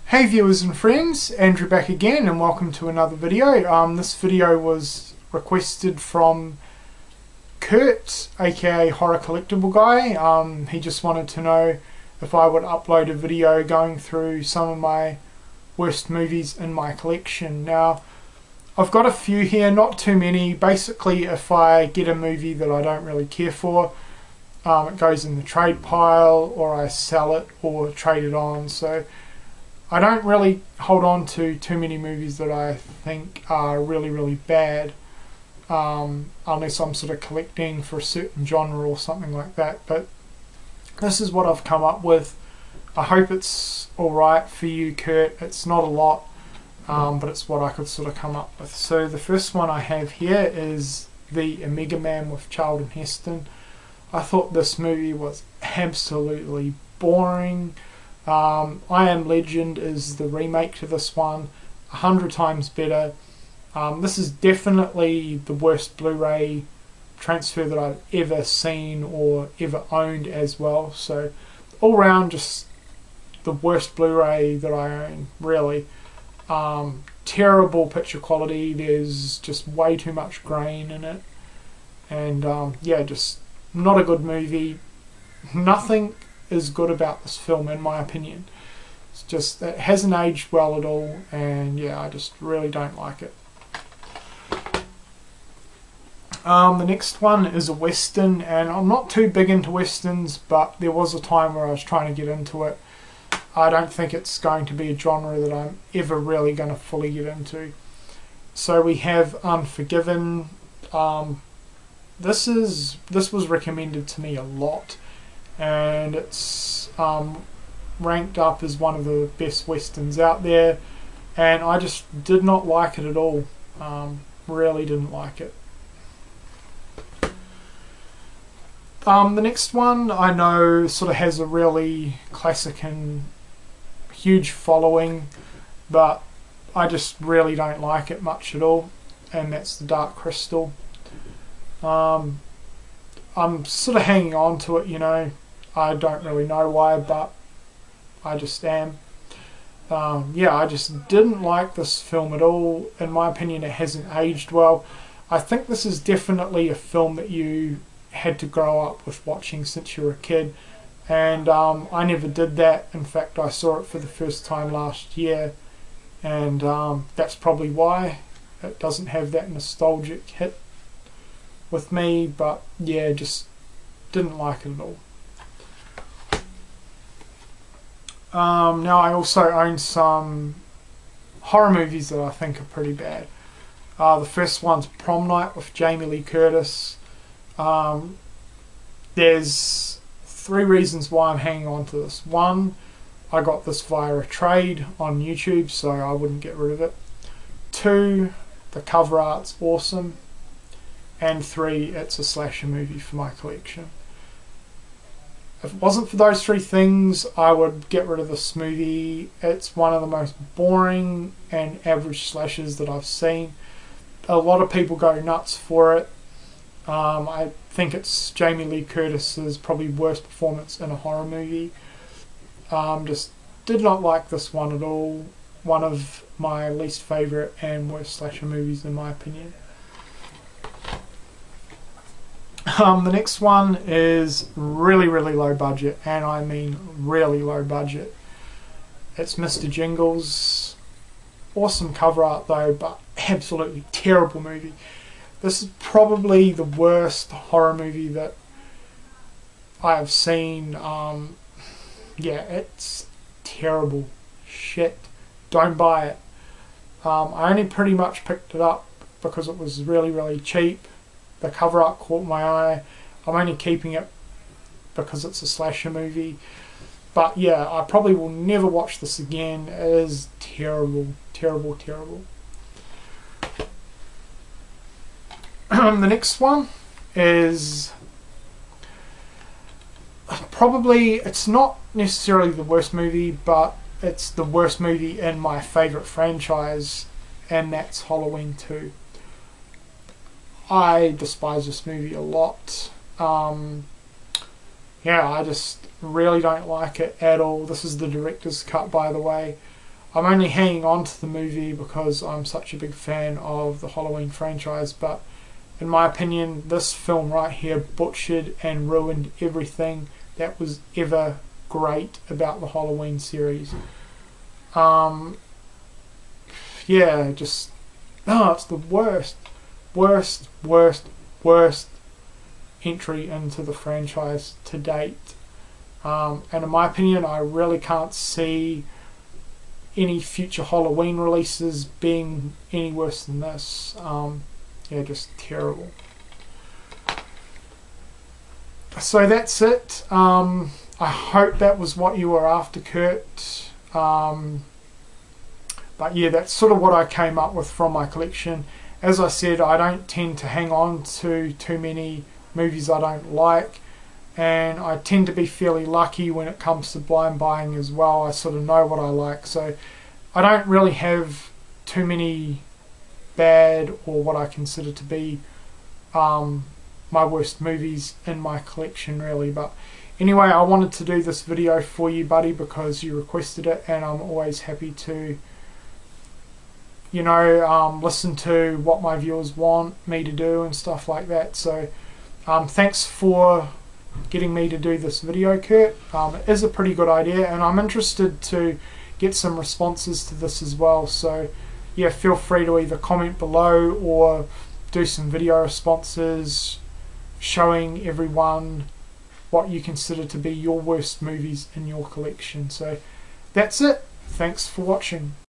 Hey viewers and friends, Andrew back again and welcome to another video. This video was requested from Kurt, aka Horror Collectible Guy. He just wanted to know if I would upload a video going through some of my worst movies in my collection. Now, I've got a few here, not too many. Basically, if I get a movie that I don't really care for, it goes in the trade pile, or I sell it or trade it on. So I don't really hold on to too many movies that I think are really bad, unless I'm sort of collecting for a certain genre or something like that. But this is what I've come up with. I hope it's alright for you, Kurt. It's not a lot, but it's what I could sort of come up with. So the first one I have here is the Amiga Man with Charlton Heston. I thought this movie was absolutely boring. I Am Legend is the remake to this one, 100 times better. This is definitely the worst Blu-ray transfer that I've ever seen or ever owned as well. So all round, just the worst Blu-ray that I own, really. Terrible picture quality. There's just way too much grain in it, and yeah, just not a good movie. Nothing is good about this film, in my opinion. It's just, it hasn't aged well at all, and yeah, I just really don't like it. The next one is a Western, and I'm not too big into Westerns, but there was a time where I was trying to get into it. I don't think it's going to be a genre that I'm ever really going to fully get into. So we have Unforgiven. This was recommended to me a lot, and it's ranked up as one of the best Westerns out there, and I just did not like it at all. Really didn't like it. The next one I know sort of has a really classic and huge following, but I just really don't like it much at all, and that's The Dark Crystal. I'm sort of hanging on to it, you know. I don't really know why, but I just am. Yeah, I just didn't like this film at all. In my opinion, it hasn't aged well. I think this is definitely a film that you had to grow up with watching since you were a kid, and I never did that. In fact, I saw it for the first time last year, and that's probably why it doesn't have that nostalgic hit with me. But yeah, just didn't like it at all. Now I also own some horror movies that I think are pretty bad. The first one's Prom Night with Jamie Lee Curtis. There's three reasons why I'm hanging on to this. One, I got this via a trade on YouTube, so I wouldn't get rid of it. Two, the cover art's awesome. And three, it's a slasher movie for my collection. If it wasn't for those three things, I would get rid of this movie. It's one of the most boring and average slashers that I've seen. A lot of people go nuts for it. I think it's Jamie Lee Curtis's probably worst performance in a horror movie. Just did not like this one at all. One of my least favourite and worst slasher movies in my opinion. The next one is really low budget, and I mean really low budget. It's Mr. Jingles. Awesome cover art though, but absolutely terrible movie. This is probably the worst horror movie that I have seen. Yeah, it's terrible shit. Don't buy it. I only pretty much picked it up because it was really cheap. The cover art caught my eye. I'm only keeping it because it's a slasher movie. But yeah, I probably will never watch this again. It is terrible. The next one is probably, it's not necessarily the worst movie, but it's the worst movie in my favourite franchise, and that's Halloween 2. I despise this movie a lot. Yeah, I just really don't like it at all. This is the director's cut, by the way. I'm only hanging on to the movie because I'm such a big fan of the Halloween franchise, but in my opinion, this film right here butchered and ruined everything that was ever great about the Halloween series. Yeah, just, no, it's the worst entry into the franchise to date. And in my opinion, I really can't see any future Halloween releases being any worse than this. Yeah, just terrible. So that's it. I hope that was what you were after, Kurt. But yeah, that's sort of what I came up with from my collection. As I said, I don't tend to hang on to too many movies I don't like, and I tend to be fairly lucky when it comes to blind buying as well. I sort of know what I like, so I don't really have too many bad or what I consider to be my worst movies in my collection, really. But anyway, I wanted to do this video for you, buddy, because you requested it, and I'm always happy to, you know, listen to what my viewers want me to do and stuff like that. So thanks for getting me to do this video, Kurt. It is a pretty good idea, and I'm interested to get some responses to this as well. So yeah, feel free to either comment below or do some video responses showing everyone what you consider to be your worst movies in your collection. So that's it. Thanks for watching.